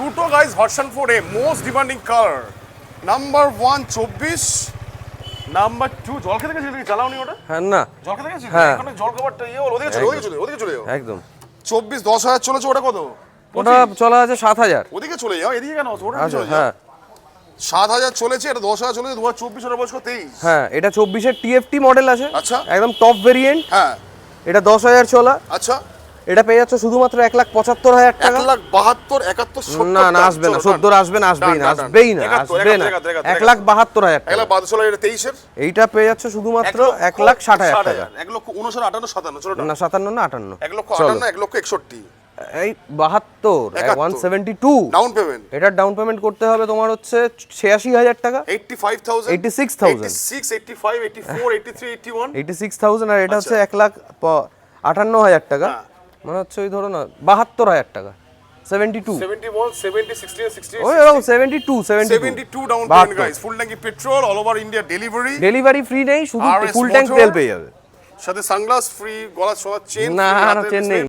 দুটো guys version 4 এ most demanding colour. Number 1 24, number 2 জল খেতে গেছে তুমি চালাওনি ওটা? হ্যাঁ না জল খেতে গেছে? হ্যাঁ। এখানে জল খাবারটা ইয়ে হলো, ওদিকে চলে যাও। একদম 24 10,000 চলেছে, ওটা কত? ওটা চলা আছে 7,000। ওদিকে চলে যাও, এদিকে কেন আছো? ওটা আচ্ছা চলে যাও। হ্যাঁ 7,000 চলেছে, এটা 10,000 চলেছে, 2024 ওটা বয়স 23। হ্যাঁ এটা 24 এর টিএফটি মডেল আছে, আচ্ছা। একদম টপ ভেরিয়েন্ট। হ্যাঁ এটা 10,000 চলা। আচ্ছা। এটা পেয়ে যাচ্ছে শুধুমাত্র 1,75,000 টাকা। 1,72 71 70 না না আসবে না, 70 আসবে না, আসবেই না, আসবেই না, আসবে না। 1,72,000 টাকা। 1,72 চলে, এটা 23 এর। এইটা পেয়ে যাচ্ছে শুধুমাত্র 1,60,000 টাকা। 1,59,58 57 চলো না 57 না 58। 1,58 1,61 এই 72 172 ডাউন পেমেন্ট। এটার ডাউন পেমেন্ট করতে হবে তোমার হচ্ছে 86,000 টাকা। 85,000 86,000 86 85 84 83 81 86,000 আর এটা হচ্ছে 1,58,000 টাকা। মানে হচ্ছে ওই ধরো না 72,000 টাকা। 72 71 70 60 60 ওই এরকম 72 ডাউন পেমেন্ট গাইস। ফুল ট্যাঙ্কি petrol, all over India delivery. Delivery free নেই, শুধু RS ফুল ট্যাঙ্ক motor। তেল পেয়ে যাবে। সাথে সানগ্লাস ফ্রি, গলা ছোঁয়া চেন না না চেন নেই।